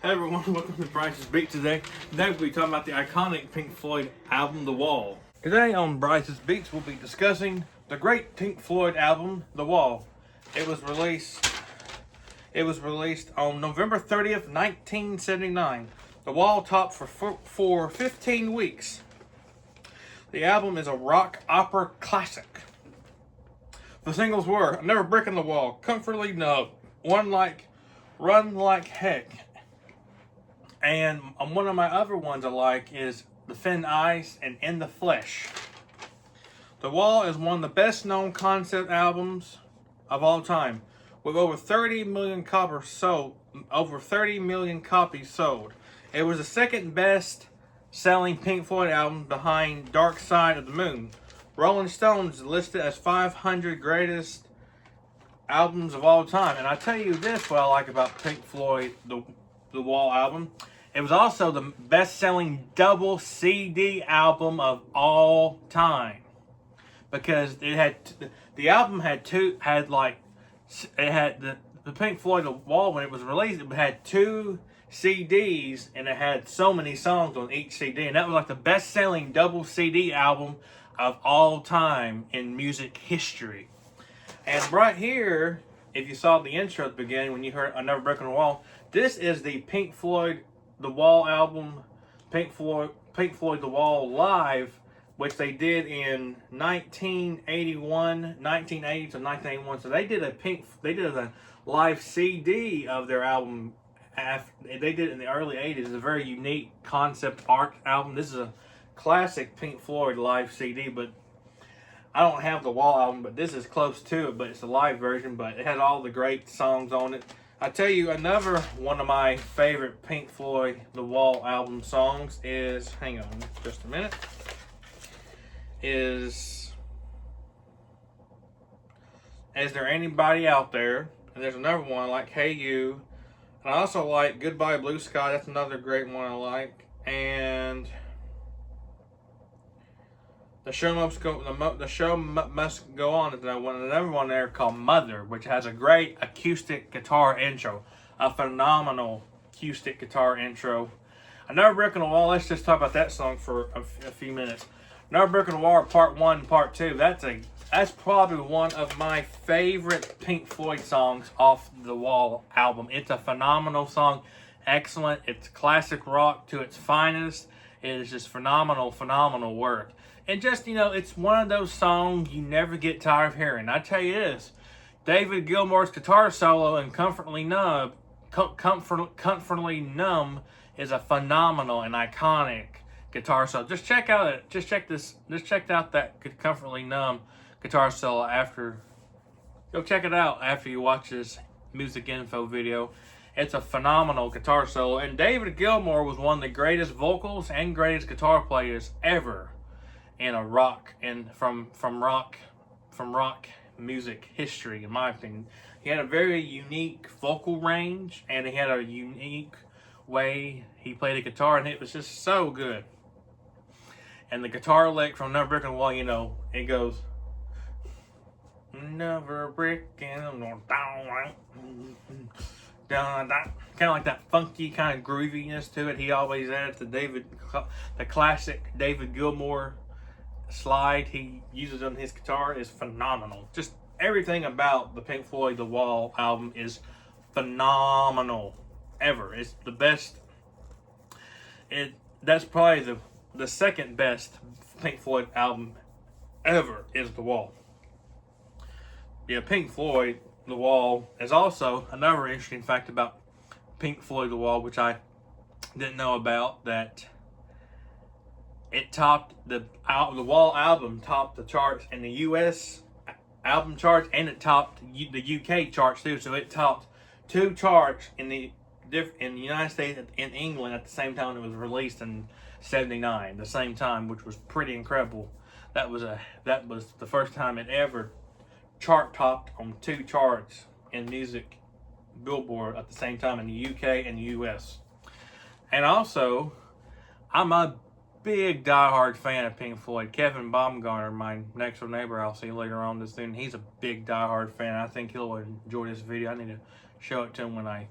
Hey everyone, welcome to Brice's Beat today. Today we'll be talking about the iconic Pink Floyd album, The Wall. Today on Brice's Beats, we'll be discussing the great Pink Floyd album, The Wall. It was released on November 30th, 1979. The Wall topped for 15 weeks. The album is a rock opera classic. The singles were Another Brick in the Wall, Comfortably Numb, Run Like Heck. And one of my other ones I like is The Thin Ice and In the Flesh. The Wall is one of the best known concept albums of all time, with over 30 million copies sold. It was the second best selling Pink Floyd album behind Dark Side of the Moon. Rolling Stones listed as 500 greatest albums of all time. And I tell you this, what I like about Pink Floyd, the Wall album. It was also the best-selling double CD album of all time, because it had the album had the Pink Floyd The Wall, when it was released, it had 2 CDs and it had so many songs on each CD, and that was like the best-selling double CD album of all time in music history. And right here, if you saw the intro at the beginning when you heard Another Brick in the Wall, this is the Pink Floyd The Wall album, Pink Floyd The Wall Live, which they did in 1980 to 1981. So they did a live CD of their album. They did it in the early 80s. It's a very unique concept art album. This is a classic Pink Floyd live CD, but I don't have the Wall album, but this is close to it, but it's a live version, but it had all the great songs on it. I tell you, another one of my favorite Pink Floyd The Wall album songs is, hang on just a minute, is There Anybody Out There? And there's another one like Hey You. And I also like Goodbye Blue Sky. That's another great one I like. And The Show Must Go On is another one there called Mother, which has a great acoustic guitar intro. A phenomenal acoustic guitar intro. Another Brick in the Wall, let's just talk about that song for a few minutes. Another Brick in the Wall, Part 1 and Part 2. That's probably one of my favorite Pink Floyd songs off the Wall album. It's a phenomenal song. Excellent. It's classic rock to its finest. It is just phenomenal work. And just, it's one of those songs you never get tired of hearing. I tell you this, David Gilmour's guitar solo in Comfortably Numb is a phenomenal and iconic guitar solo. Just check out that Comfortably Numb guitar solo go check it out after you watch this music info video. It's a phenomenal guitar solo, and David Gilmour was one of the greatest vocals and greatest guitar players ever in a rock from rock music history, in my opinion. He had a very unique vocal range, and he had a unique way he played the guitar, and it was just so good. And the guitar lick from Another Brick in the Wall, it goes, Another brick in the wall, kind of like that funky kind of grooviness to it. He always adds the classic David Gilmour slide he uses on his guitar is phenomenal. Just everything about the Pink Floyd The Wall album is phenomenal ever. It's the best. That's probably the second best Pink Floyd album ever is The Wall. Yeah, Pink Floyd The Wall is also another interesting fact about Pink Floyd The Wall, which I didn't know about, that it topped the Wall album topped the charts in the US album charts, and it topped the UK charts too. So it topped 2 charts in the United States and in England at the same time it was released in '79, the same time, which was pretty incredible. That was the first time it ever chart topped on 2 charts in music Billboard at the same time in the UK and the US. And also, I'm a big diehard fan of Pink Floyd. Kevin Baumgartner, my next door neighbor I'll see later on this thing, he's a big diehard fan. I think he'll enjoy this video. I need to show it to him when I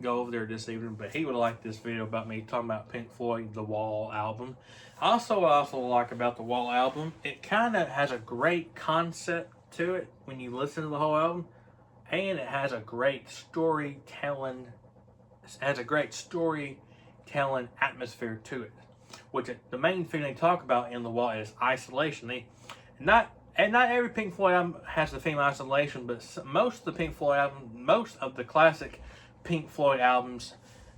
go over there this evening, but he would like this video about me talking about Pink Floyd, The Wall album. Also, what I also like about The Wall album, it kind of has a great concept to it when you listen to the whole album, and it has a great storytelling atmosphere to it. Which the main thing they talk about in The Wall is isolation. Not every Pink Floyd album has the theme isolation, but most of the classic Pink Floyd albums,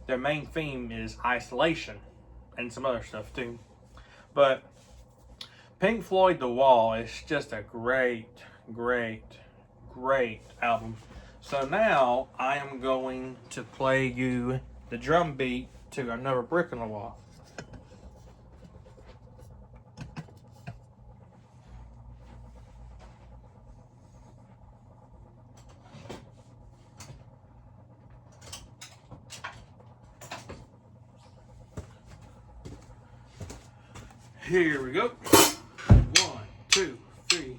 their main theme is isolation, and some other stuff too. But Pink Floyd, The Wall is just a great album. So now I am going to play you the drum beat to Another Brick in the Wall. Here we go. 1, 2, 3.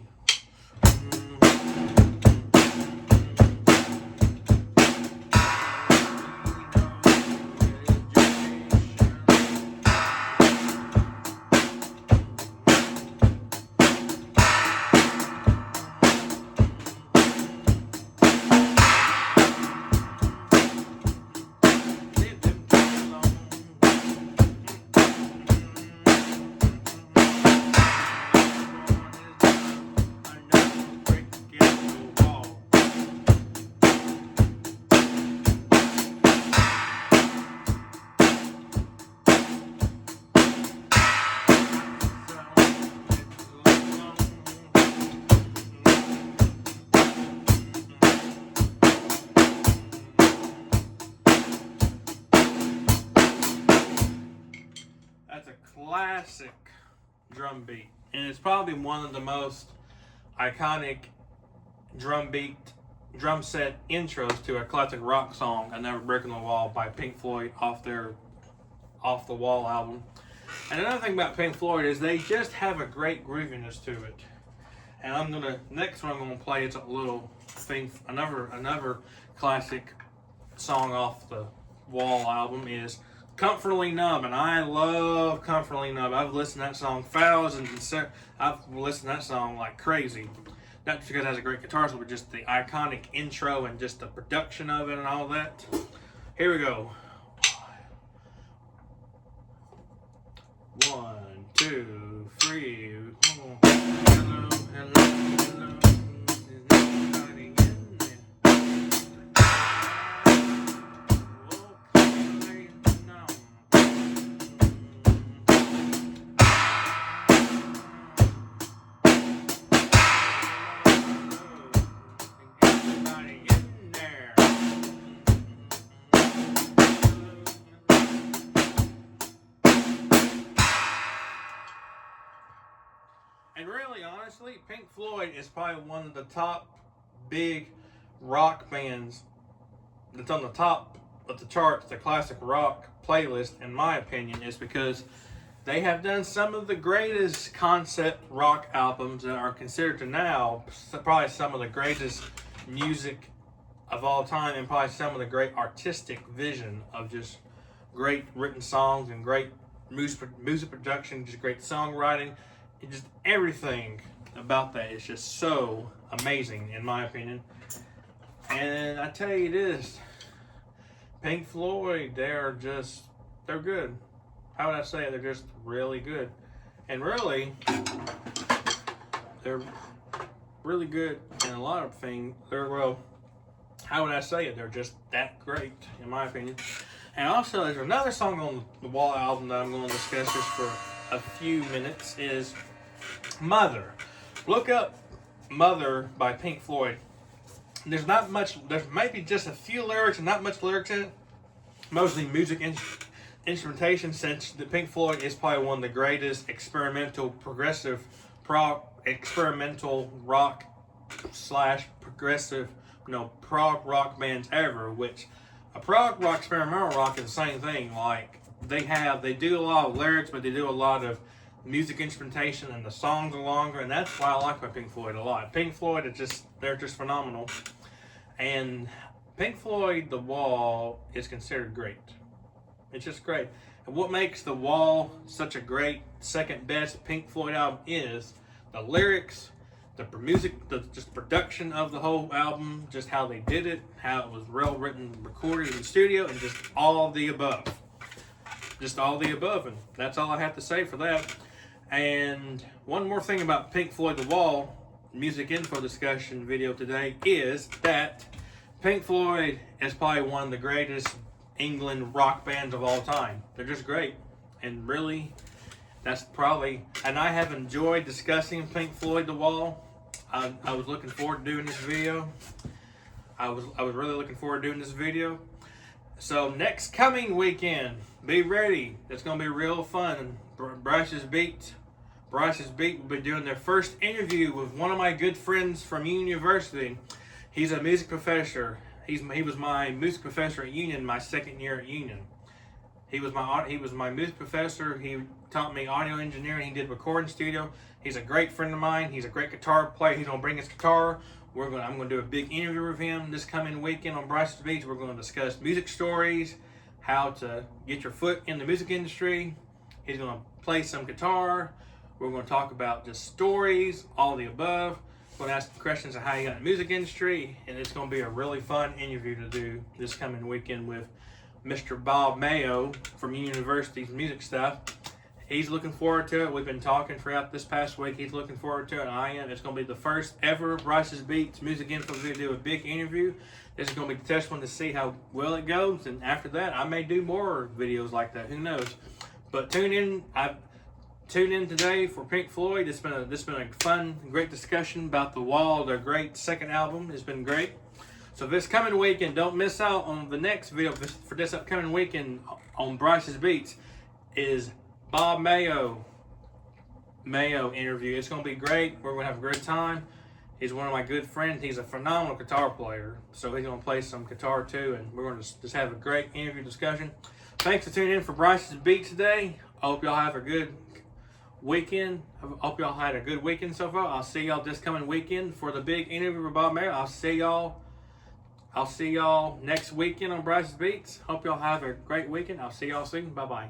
That's a classic drum beat, and it's probably one of the most iconic drum set intros to a classic rock song, Another Brick in the Wall by Pink Floyd off the Wall album. And another thing about Pink Floyd is they just have a great grooviness to it. And next one I'm gonna play is a little thing, another classic song off the Wall album is Comfortably Numb, and I love Comfortably Numb. I've listened to that song thousands, and I've listened to that song like crazy. Not just because it has a great guitar solo, but just the iconic intro and just the production of it and all that. Here we go. 1, 2, 3. Hello, hello, hello. There's nobody in there. And really, honestly, Pink Floyd is probably one of the top big rock bands that's on the top of the charts, the classic rock playlist, in my opinion, is because they have done some of the greatest concept rock albums that are considered to now probably some of the greatest music of all time, and probably some of the great artistic vision of just great written songs and great music production, just great songwriting. And just everything about that is just so amazing, in my opinion. And I tell you this, Pink Floyd, they're good. How would I say it? They're just really good. And really, they're really good in a lot of things. How would I say it? They're just that great, in my opinion. And also, there's another song on the Wall album that I'm going to discuss just for a few minutes is Mother. Look up Mother by Pink Floyd. There's maybe just a few lyrics and not much lyrics in it. Mostly music instrumentation, since the Pink Floyd is probably one of the greatest experimental rock / progressive, prog rock bands ever, which a prog rock, experimental rock is the same thing. Like they do a lot of lyrics, but they do a lot of music instrumentation, and the songs are longer, and that's why I like my Pink Floyd a lot. Pink Floyd they're just phenomenal. And Pink Floyd, The Wall is considered great. It's just great. And what makes The Wall such a great second best Pink Floyd album is the lyrics, the music, just production of the whole album, just how they did it, how it was well written, recorded in the studio, and just all of the above. Just all the above, and that's all I have to say for that. And one more thing about Pink Floyd The Wall music info discussion video today is that Pink Floyd is probably one of the greatest England rock bands of all time. They're just great, and really, that's probably. And I have enjoyed discussing Pink Floyd The Wall. I was looking forward to doing this video. I was really looking forward to doing this video. So next coming weekend, be ready. It's gonna be real fun. Brice's Beat will be doing their first interview with one of my good friends from Union University. He's a music professor. He was my music professor at Union my second year at Union. He was my music professor. He taught me audio engineering. He did recording studio. He's a great friend of mine. He's a great guitar player. He's gonna bring his guitar. I'm gonna do a big interview with him this coming weekend on Brice's Beach. We're gonna discuss music stories, how to get your foot in the music industry. He's gonna play some guitar. We're gonna talk about just stories, all the above. We're gonna ask questions of how you got in the music industry, and it's gonna be a really fun interview to do this coming weekend with Mr. Bob Mayo from Union University's music stuff. He's looking forward to it. We've been talking throughout this past week. He's looking forward to it, and I am. It's going to be the first ever Brice's Beats music info video, a big interview. This is going to be the test one to see how well it goes, and after that, I may do more videos like that. Who knows? But tune in. Tune in today for Pink Floyd. This has been a fun, great discussion about The Wall, their great second album. It's been great. So this coming weekend, don't miss out on the next video for this upcoming weekend on Brice's Beats is Bob Mayo interview. It's going to be great. We're going to have a great time. He's one of my good friends. He's a phenomenal guitar player. So he's going to play some guitar too. And we're going to just have a great interview discussion. Thanks for tuning in for Brice's Beats today. I hope y'all have a good weekend. I hope y'all had a good weekend so far. I'll see y'all this coming weekend for the big interview with Bob Mayo. I'll see y'all next weekend on Brice's Beats. Hope y'all have a great weekend. I'll see y'all soon. Bye-bye.